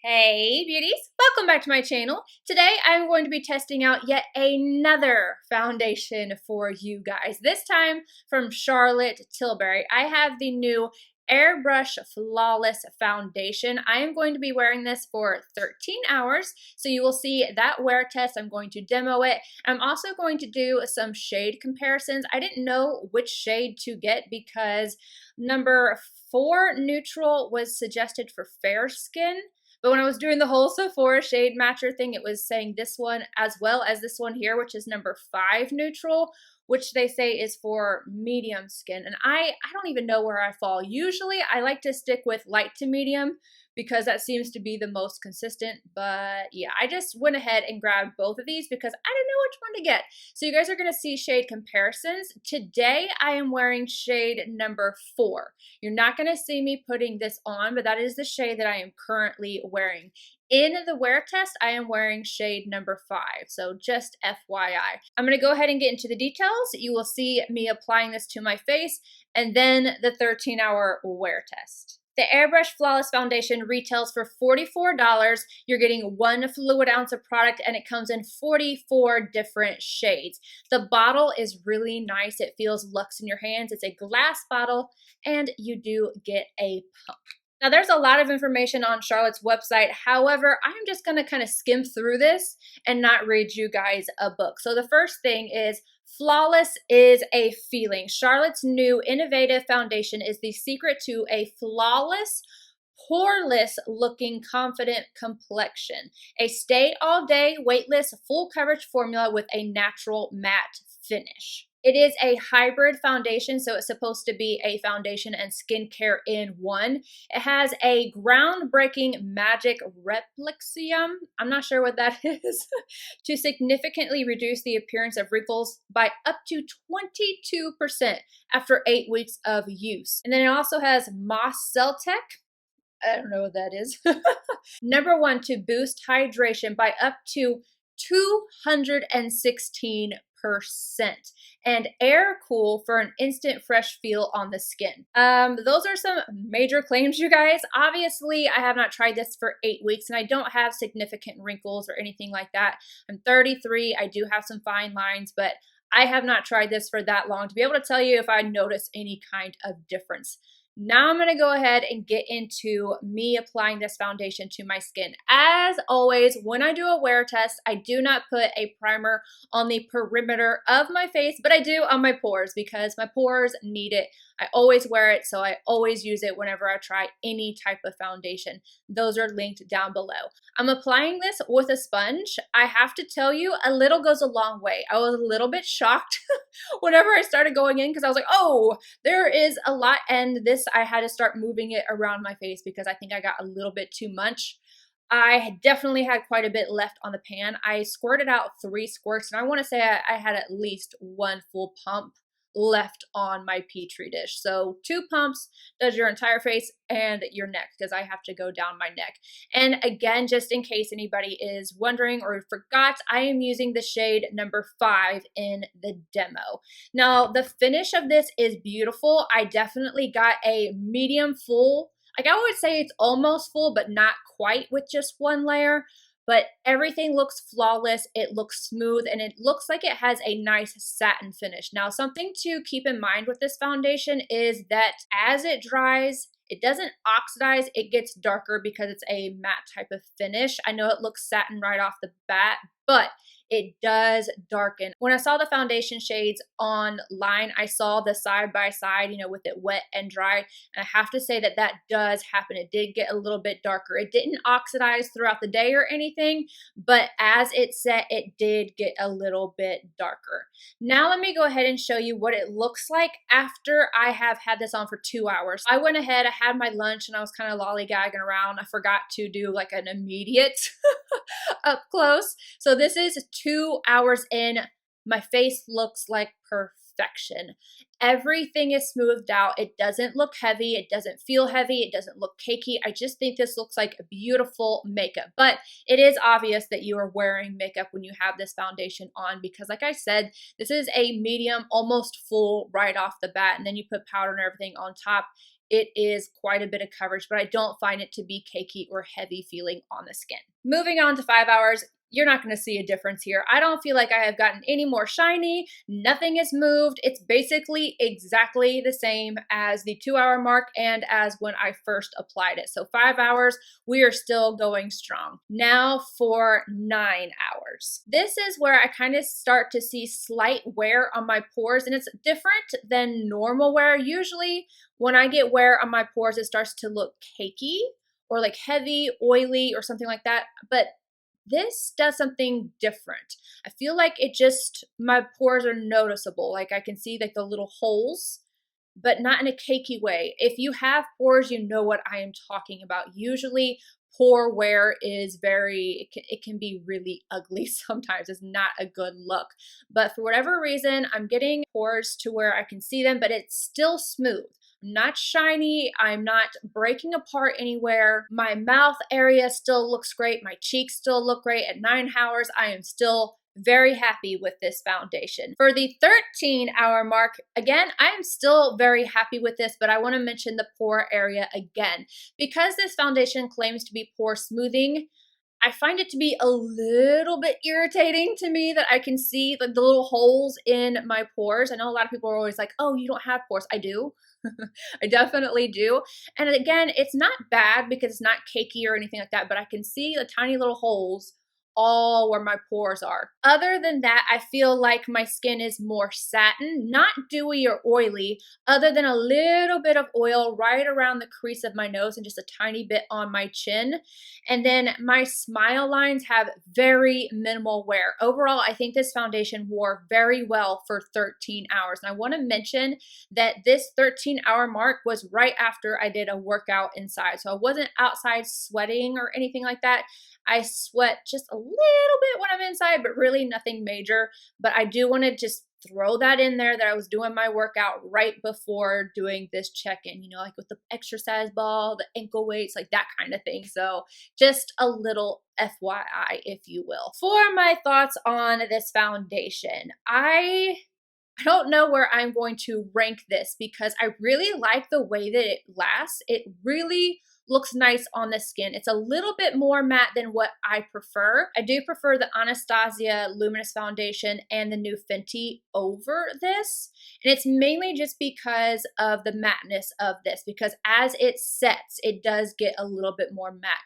Hey beauties, welcome back to my channel. Today I'm going to be testing out yet another foundation for you guys, this time from Charlotte Tilbury. I have the new Airbrush Flawless Foundation. I am going to be wearing this for 13 hours, so you will see that wear test. I'm going to demo it. I'm also going to do some shade comparisons. I didn't know which shade to get because number 4 neutral was suggested for fair skin. But when I was doing the whole Sephora shade matcher thing, it was saying this one as well as this one here, which is number 5 neutral, which they say is for medium skin. And I don't even know where I fall. Usually I like to stick with light to medium because that seems to be the most consistent. But yeah, I just went ahead and grabbed both of these because I didn't know which one to get. So you guys are going to see shade comparisons. Today I am wearing shade number 4. You're not going to see me putting this on, but that is the shade that I am currently wearing. In the wear test, I am wearing shade number 5, so just FYI. I'm going to go ahead and get into the details. You will see me applying this to my face, and then the 13-hour wear test. The Airbrush Flawless Foundation retails for $44. You're getting 1 fluid ounce of product, and it comes in 44 different shades. The bottle is really nice. It feels luxe in your hands. It's a glass bottle, and you do get a pump. Now, there's a lot of information on Charlotte's website. However, I'm just going to kind of skim through this and not read you guys a book. So the first thing is flawless is a feeling. Charlotte's new innovative foundation is the secret to a flawless, poreless looking confident complexion. A stay all day, weightless, full coverage formula with a natural matte finish. It is a hybrid foundation, so it's supposed to be a foundation and skincare in one. It has a groundbreaking magic replixium, I'm not sure what that is, to significantly reduce the appearance of wrinkles by up to 22% after 8 weeks of use. And then it also has Moss Cell Tech. I don't know what that is. Number 1, to boost hydration by up to 216%, and air cool for an instant fresh feel on the skin. Those are some major claims, you guys. Obviously, I have not tried this for 8 weeks, and I don't have significant wrinkles or anything like that. I'm 33. I do have some fine lines, but I have not tried this for that long to be able to tell you if I notice any kind of difference. Now I'm going to go ahead and get into me applying this foundation to my skin. As always, when I do a wear test, I do not put a primer on the perimeter of my face, but I do on my pores because my pores need it. I always wear it, so I always use it whenever I try any type of foundation. Those are linked down below. I'm applying this with a sponge. I have to tell you, a little goes a long way. I was a little bit shocked whenever I started going in because I was like, oh, there is a lot, and this I had to start moving it around my face because I think I got a little bit too much. I definitely had quite a bit left on the pan. I squirted out 3 squirts, and I want to say I had at least 1 full pump left on my Petri dish. So 2 pumps does your entire face and your neck because I have to go down my neck. And again, just in case anybody is wondering or forgot, I am using the shade number 5 in the demo. Now, the finish of this is beautiful. I definitely got a medium full. Like I would say it's almost full, but not quite with just 1 layer. But everything looks flawless, it looks smooth, and it looks like it has a nice satin finish. Now, something to keep in mind with this foundation is that as it dries, it doesn't oxidize, it gets darker because it's a matte type of finish. I know it looks satin right off the bat, but it does darken. When I saw the foundation shades online, I saw the side by side, with it wet and dry. And I have to say that that does happen. It did get a little bit darker. It didn't oxidize throughout the day or anything, but as it set, it did get a little bit darker. Now let me go ahead and show you what it looks like after I have had this on for 2 hours. I went ahead, I had my lunch, and I was kind of lollygagging around. I forgot to do like an immediate up close. So this is 2 hours in. My face looks like perfection. Everything is smoothed out. It doesn't look heavy. It doesn't feel heavy. It doesn't look cakey. I just think this looks like beautiful makeup. But it is obvious that you are wearing makeup when you have this foundation on because, like I said, this is a medium, almost full right off the bat, and then you put powder and everything on top. it is quite a bit of coverage, but I don't find it to be cakey or heavy feeling on the skin. Moving on to 5 hours, you're not going to see a difference here. I don't feel like I have gotten any more shiny. Nothing has moved. It's basically exactly the same as the 2-hour mark and as when I first applied it. So 5 hours, we are still going strong. Now for 9 hours. This is where I kind of start to see slight wear on my pores, and it's different than normal wear. Usually when I get wear on my pores, it starts to look cakey or like heavy, oily, or something like that. But this does something different. I feel like it just, my pores are noticeable. Like I can see like the little holes, but not in a cakey way. If you have pores, you know what I am talking about. Usually pore wear is it can be really ugly sometimes. It's not a good look. But for whatever reason, I'm getting pores to where I can see them, but it's still smooth. Not shiny, I'm not breaking apart anywhere. My mouth area still looks great. My cheeks still look great. At 9 hours, I am still very happy with this foundation. For the 13-hour mark, again, I am still very happy with this, but I want to mention the pore area again. Because this foundation claims to be pore smoothing, I find it to be a little bit irritating to me that I can see like the little holes in my pores. I know a lot of people are always like, oh, you don't have pores. I do. I definitely do. And again, it's not bad because it's not cakey or anything like that, but I can see the tiny little holes all where my pores are. Other than that, I feel like my skin is more satin, not dewy or oily, other than a little bit of oil right around the crease of my nose and just a tiny bit on my chin. And then my smile lines have very minimal wear. Overall, I think this foundation wore very well for 13 hours. And I want to mention that this 13-hour mark was right after I did a workout inside. So I wasn't outside sweating or anything like that. I sweat just a little bit when I'm inside, but really nothing major. But I do want to just throw that in there that I was doing my workout right before doing this check-in, you know, like with the exercise ball, the ankle weights, like that kind of thing. So just a little FYI, if you will. For my thoughts on this foundation, I don't know where I'm going to rank this because I really like the way that it lasts. It really looks nice on the skin. It's a little bit more matte than what I prefer. I do prefer the Anastasia Luminous Foundation and the new Fenty over this. And it's mainly just because of the matteness of this, because as it sets, it does get a little bit more matte.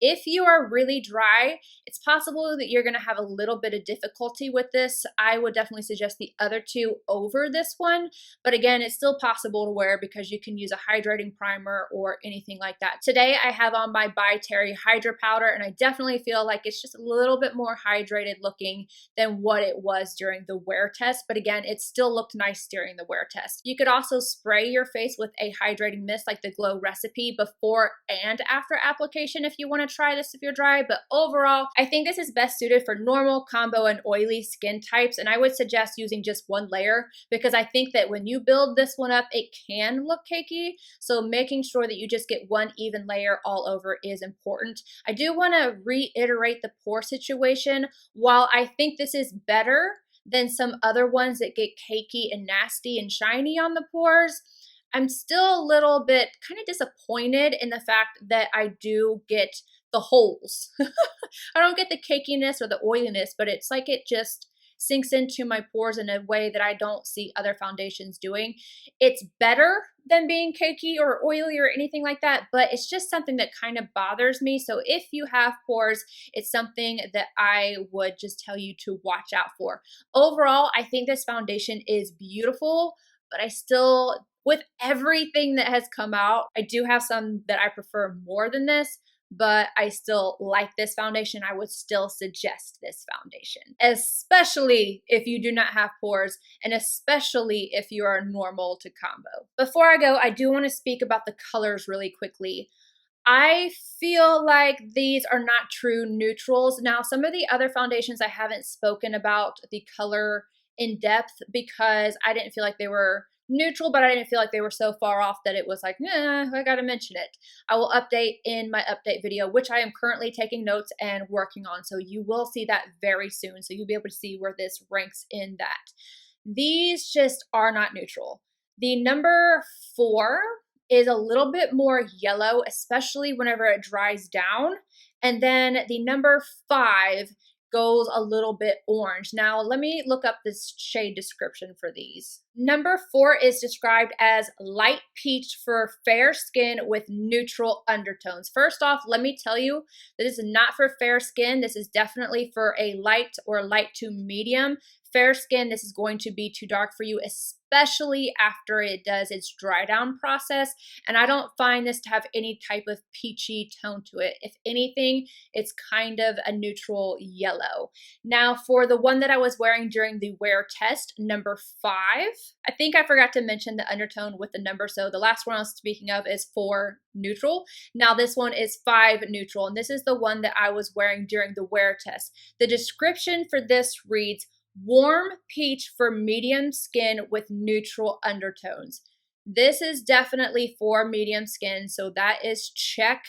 If you are really dry, it's possible that you're going to have a little bit of difficulty with this. I would definitely suggest the other two over this one. But again, it's still possible to wear because you can use a hydrating primer or anything like that. Today, I have on my By Terry HYDRA powder, and I definitely feel like it's just a little bit more hydrated looking than what it was during the wear test. But again, it still looked nice during the wear test. You could also spray your face with a hydrating mist like the Glow Recipe before and after application if you want to try this if you're dry, but overall, I think this is best suited for normal, combo, and oily skin types, and I would suggest using just one layer because I think that when you build this one up, it can look cakey, so making sure that you just get one even layer all over is important. I do want to reiterate the pore situation. While I think this is better than some other ones that get cakey and nasty and shiny on the pores, I'm still a little bit kind of disappointed in the fact that I do get the holes. I don't get the cakiness or the oiliness, but it's like it just sinks into my pores in a way that I don't see other foundations doing. It's better than being cakey or oily or anything like that, but it's just something that kind of bothers me. So if you have pores, it's something that I would just tell you to watch out for. Overall, I think this foundation is beautiful, but I still, with everything that has come out, I do have some that I prefer more than this, but I still like this foundation. I would still suggest this foundation, especially if you do not have pores and especially if you are normal to combo. Before I go, I do want to speak about the colors really quickly. I feel like these are not true neutrals. Now, some of the other foundations I haven't spoken about the color in depth because I didn't feel like they were neutral, but I didn't feel like they were so far off that it was like, nah, I gotta mention it. I will update in my update video, which I am currently taking notes and working on. So you will see that very soon. So you'll be able to see where this ranks in that. These just are not neutral. The number 4 is a little bit more yellow, especially whenever it dries down. And then the number 5 goes a little bit orange. Now, let me look up this shade description for these. Number 4 is described as light peach for fair skin with neutral undertones. First off, let me tell you, this is not for fair skin. This is definitely for a light or light to medium. Fair skin, this is going to be too dark for you, especially after it does its dry down process. And I don't find this to have any type of peachy tone to it. If anything, it's kind of a neutral yellow. Now, for the one that I was wearing during the wear test, number 5, I think I forgot to mention the undertone with the number. So the last one I was speaking of is 4 neutral. Now this one is 5 neutral, and this is the one that I was wearing during the wear test. The description for this reads, warm peach for medium skin with neutral undertones. This is definitely for medium skin, so that is check.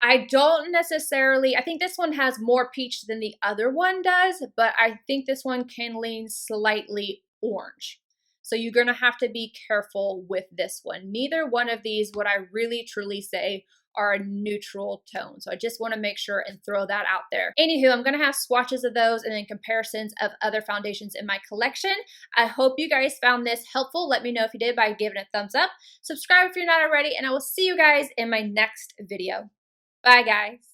I don't necessarily, I think this one has more peach than the other one does, but I think this one can lean slightly orange. So you're gonna have to be careful with this one. Neither one of these would I really truly say are a neutral tone. So I just want to make sure and throw that out there. Anywho, I'm going to have swatches of those and then comparisons of other foundations in my collection. I hope you guys found this helpful. Let me know if you did by giving it a thumbs up. Subscribe if you're not already, and I will see you guys in my next video. Bye, guys.